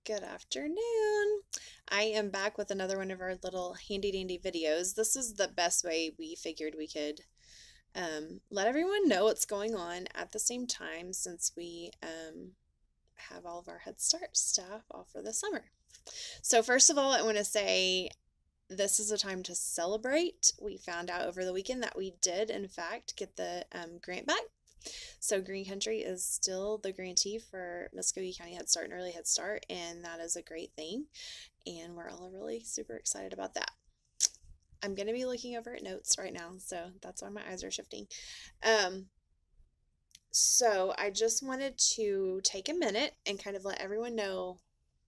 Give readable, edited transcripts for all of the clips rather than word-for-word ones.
Good afternoon. I am back with another one of our little handy dandy videos. This is the best way we figured we could let everyone know what's going on at the same time, since we have all of our Head Start staff off for the summer. So first of all, I want to say this is a time to celebrate. We found out over the weekend that we did, in fact, get the grant back. So Green Country is still the grantee for Muskogee County Head Start and Early Head Start, and that is a great thing, and we're all really super excited about that. I'm going to be looking over at notes right now, so that's why my eyes are shifting. So I just wanted to take a minute and kind of let everyone know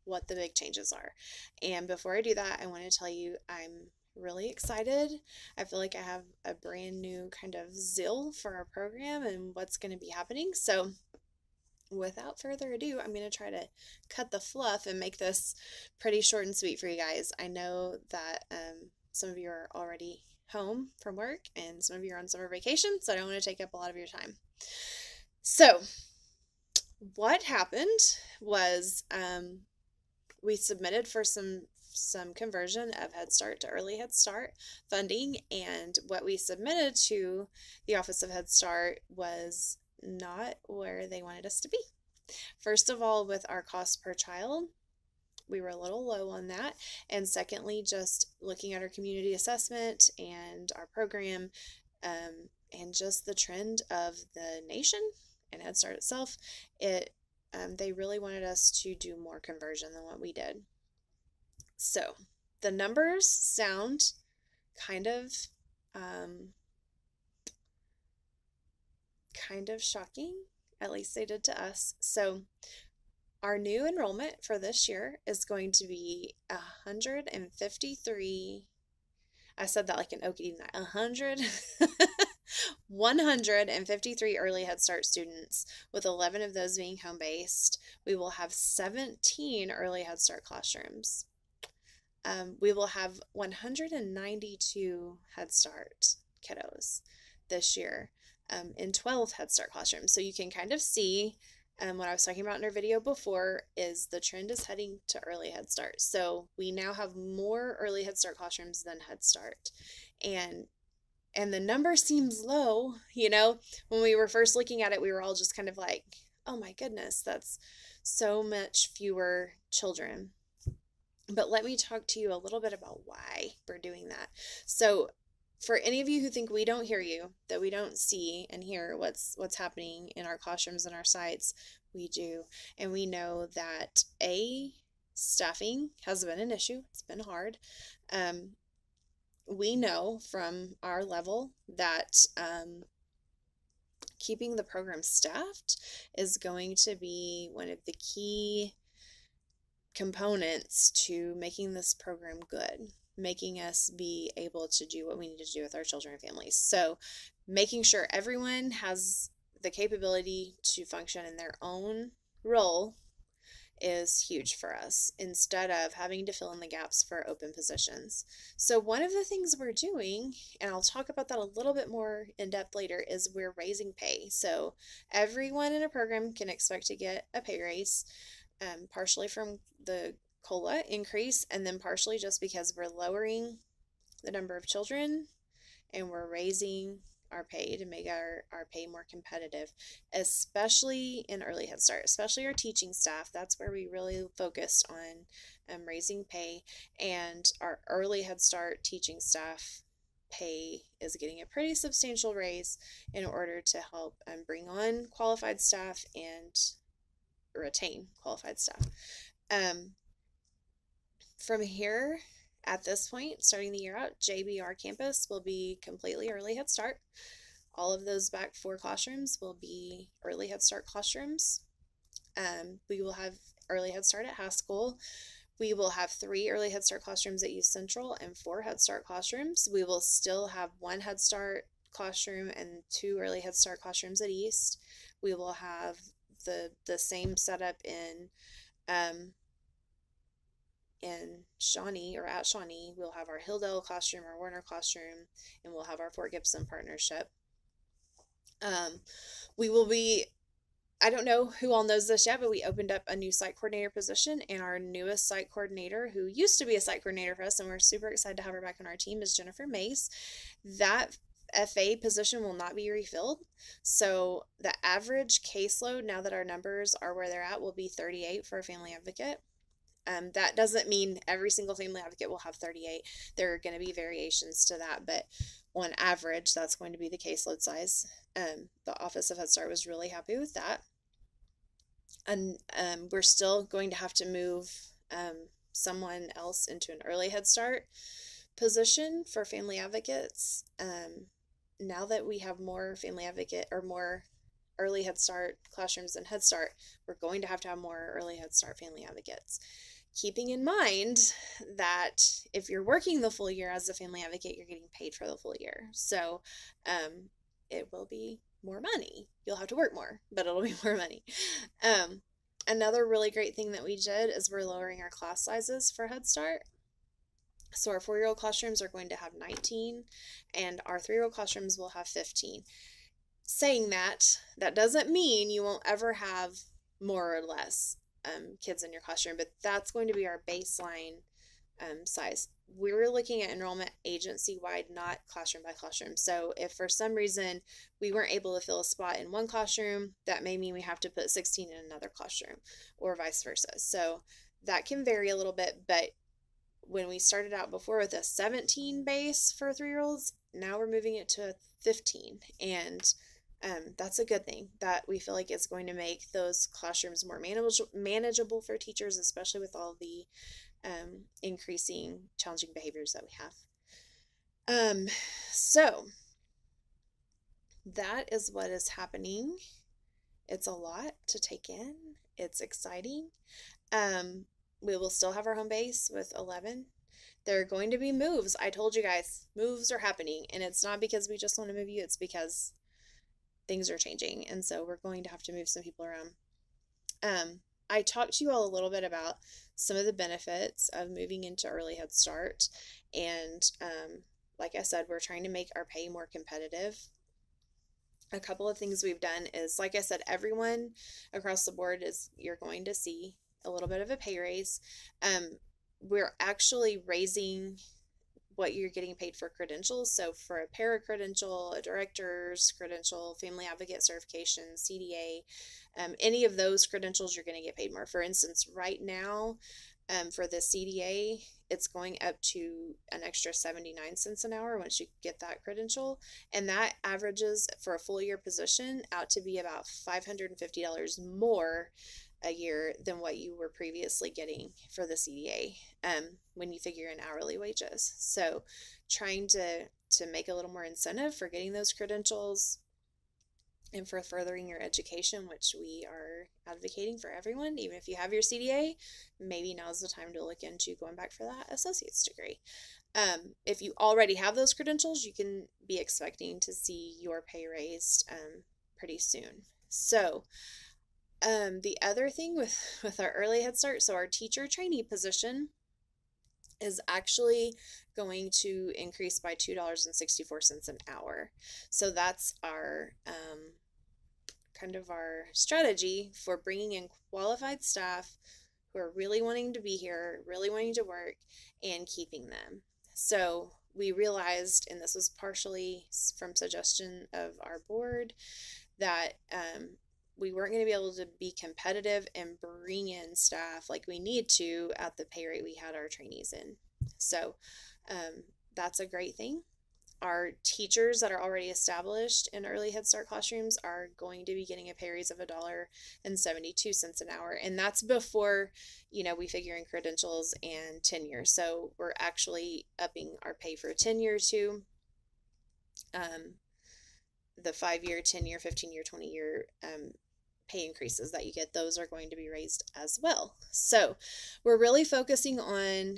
what the big changes are. And before I do that, I want to tell you I'm really excited. I feel like I have a brand new kind of zeal for our program and what's going to be happening. So without further ado, I'm going to try to cut the fluff and make this pretty short and sweet for you guys. I know that some of you are already home from work and some of you are on summer vacation, so I don't want to take up a lot of your time. So what happened was we submitted for some conversion of Head Start to Early Head Start funding, and what we submitted to the Office of Head Start was not where they wanted us to be. First of all, with our cost per child, we were a little low on that, and secondly, just looking at our community assessment and our program, and just the trend of the nation and Head Start itself, they really wanted us to do more conversion than what we did. So the numbers sound kind of shocking, at least they did to us. So our new enrollment for this year is going to be 153. I said that like an Okie 153 early Head Start students, with 11 of those being home-based. We will have 17 early Head Start classrooms. We will have 192 Head Start kiddos this year in 12 Head Start classrooms. So you can kind of see what I was talking about in our video before is the trend is heading to early Head Start. So we now have more early Head Start classrooms than Head Start. And the number seems low, you know. When we were first looking at it, we were all just kind of like, oh my goodness, that's so much fewer children. But let me talk to you a little bit about why we're doing that. So for any of you who think we don't hear you, that we don't see and hear what's happening in our classrooms and our sites, we do. And we know that staffing has been an issue. It's been hard. We know from our level that keeping the program staffed is going to be one of the key components to making this program good, making us be able to do what we need to do with our children and families. So making sure everyone has the capability to function in their own role is huge for us, instead of having to fill in the gaps for open positions. So one of the things we're doing, and I'll talk about that a little bit more in depth later, is we're raising pay. So everyone in a program can expect to get a pay raise, partially from the COLA increase, and then partially just because we're lowering the number of children and we're raising our pay to make our pay more competitive, especially in early Head Start, especially our teaching staff. That's where we really focused on raising pay, and our early Head Start teaching staff pay is getting a pretty substantial raise in order to help bring on qualified staff and retain qualified staff. From here, at this point, starting the year out, JBR campus will be completely early Head Start. All of those back 4 classrooms will be early Head Start classrooms. We will have early Head Start at Haskell. We will have 3 early Head Start classrooms at East Central and 4 Head Start classrooms. We will still have 1 Head Start classroom and 2 early Head Start classrooms at East. We will have the same setup in Shawnee, or at Shawnee. We'll have our Hilldale classroom, our Warner classroom, and we'll have our Fort Gibson partnership. We will be I don't know who all knows this yet, but we opened up a new site coordinator position, and our newest site coordinator, who used to be a site coordinator for us, and we're super excited to have her back on our team, is Jennifer Mace. That FA position will not be refilled. So the average caseload, now that our numbers are where they're at, will be 38 for a family advocate. That doesn't mean every single family advocate will have 38. There are going to be variations to that, but on average, that's going to be the caseload size. The Office of Head Start was really happy with that. And we're still going to have to move someone else into an early Head Start position for family advocates. Now that we have more family advocate or more early Head Start classrooms than Head Start, we're going to have more early Head Start family advocates. Keeping in mind that if you're working the full year as a family advocate, you're getting paid for the full year. So it will be more money. You'll have to work more, but it'll be more money. Another really great thing that we did is we're lowering our class sizes for Head Start. So our 4-year-old classrooms are going to have 19, and our 3-year-old classrooms will have 15. Saying that, that doesn't mean you won't ever have more or less kids in your classroom, but that's going to be our baseline size. We're looking at enrollment agency-wide, not classroom by classroom. So if for some reason we weren't able to fill a spot in one classroom, that may mean we have to put 16 in another classroom, or vice versa. So that can vary a little bit, but when we started out before with a 17 base for 3-year-olds, now we're moving it to 15, and that's a good thing. That we feel like it's going to make those classrooms more manageable for teachers, especially with all the increasing challenging behaviors that we have. So that is what is happening. It's a lot to take in. It's exciting. We will still have our home base with 11. There are going to be moves. I told you guys, moves are happening, and it's not because we just want to move you. It's because things are changing, and so we're going to have to move some people around. I talked to you all a little bit about some of the benefits of moving into early Head Start, and like I said, we're trying to make our pay more competitive. A couple of things we've done is, like I said, everyone across the board you're going to see a little bit of a pay raise. We're actually raising what you're getting paid for credentials. So for a para credential, a director's credential, family advocate certification, CDA, any of those credentials, you're going to get paid more. For instance, right now, for the CDA, it's going up to an extra 79 cents an hour once you get that credential. And that averages for a full year position out to be about $550 more a year than what you were previously getting for the CDA when you figure in hourly wages. So trying to make a little more incentive for getting those credentials and for furthering your education, which we are advocating for everyone. Even if you have your CDA, maybe now's the time to look into going back for that associate's degree. If you already have those credentials, you can be expecting to see your pay raised pretty soon. So the other thing with our early Head Start, so our teacher trainee position is actually going to increase by $2.64 an hour. So that's our kind of our strategy for bringing in qualified staff who are really wanting to be here, really wanting to work, and keeping them. So we realized, and this was partially from suggestion of our board, that we weren't going to be able to be competitive and bring in staff like we need to at the pay rate we had our trainees in. So that's a great thing. Our teachers that are already established in early Head Start classrooms are going to be getting a pay raise of $1.72 an hour. And that's before, we figure in credentials and tenure. So we're actually upping our pay for tenure too. The 5-year, 10-year, 15-year, 20-year pay increases that you get, those are going to be raised as well. So we're really focusing on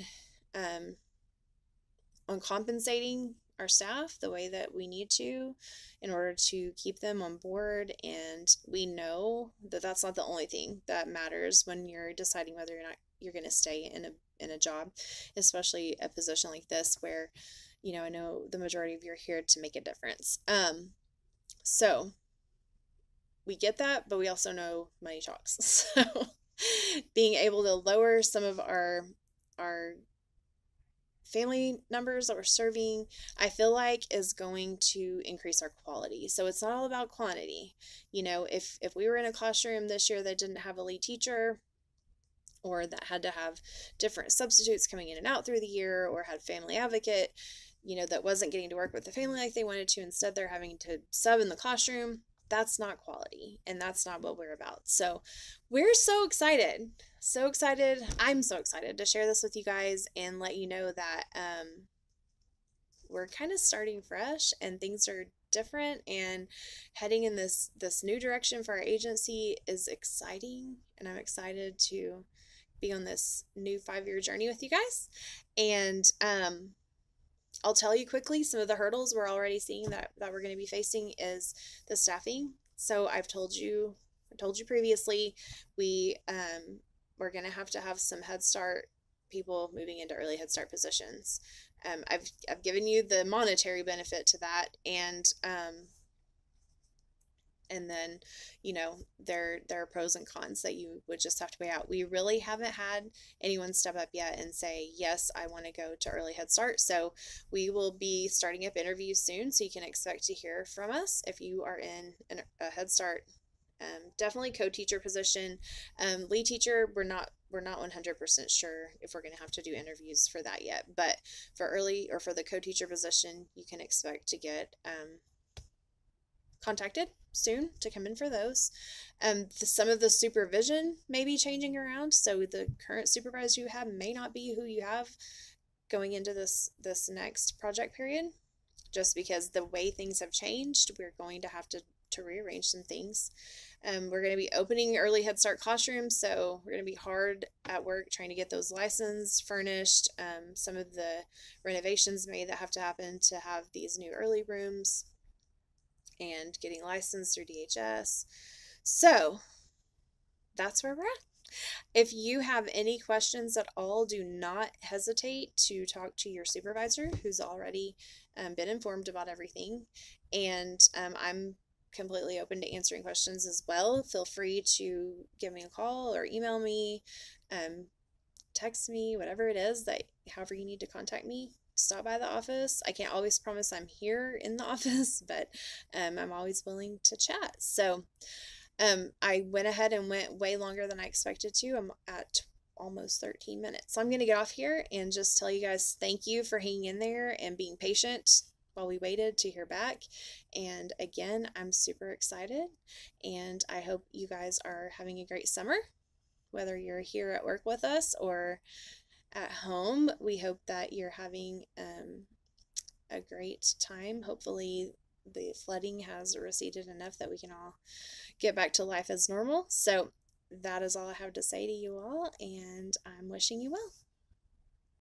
compensating our staff the way that we need to in order to keep them on board. And we know that that's not the only thing that matters when you're deciding whether or not you're going to stay in a job, especially a position like this where, I know the majority of you are here to make a difference. So we get that, but we also know money talks. So being able to lower some of our family numbers that we're serving, I feel like is going to increase our quality. So it's not all about quantity. You know, if we were in a classroom this year that didn't have a lead teacher, or that had to have different substitutes coming in and out through the year, or had family advocate, you know, that wasn't getting to work with the family like they wanted to, instead they're having to sub in the classroom, that's not quality, and that's not what we're about. So we're so excited. So excited. I'm so excited to share this with you guys and let you know that we're kind of starting fresh and things are different, and heading in this new direction for our agency is exciting, and I'm excited to be on this new 5-year journey with you guys. And I'll tell you quickly, some of the hurdles we're already seeing that we're going to be facing is the staffing. So I told you previously, we're going to have some Head Start people moving into early Head Start positions. I've given you the monetary benefit to that, and then, you know, there are pros and cons that you would just have to weigh out. We really haven't had anyone step up yet and say, yes, I want to go to early Head Start. So we will be starting up interviews soon, so you can expect to hear from us if you are in a Head Start. Definitely co-teacher position. Lead teacher, we're not 100% sure if we're going to have to do interviews for that yet, but for early, or for the co-teacher position, you can expect to get contacted soon to come in for those. Some of the supervision may be changing around, so the current supervisor you have may not be who you have going into this next project period, just because the way things have changed. We're going to have to rearrange some things. We're going to be opening early Head Start classrooms, so we're going to be hard at work trying to get those licensed, furnished, some of the renovations may that have to happen to have these new early rooms, and getting licensed through DHS. So that's where we're at. If you have any questions at all, do not hesitate to talk to your supervisor, who's already been informed about everything. And I'm completely open to answering questions as well. Feel free to give me a call or email me, text me, whatever it is that, however you need to contact me. Stop by the office. I can't always promise I'm here in the office, but I'm always willing to chat. So I went ahead and went way longer than I expected to. I'm at almost 13 minutes. So I'm going to get off here and just tell you guys thank you for hanging in there and being patient while we waited to hear back. And again, I'm super excited, and I hope you guys are having a great summer, whether you're here at work with us or at home. We hope that you're having a great time. Hopefully the flooding has receded enough that we can all get back to life as normal. So that is all I have to say to you all, and I'm wishing you well.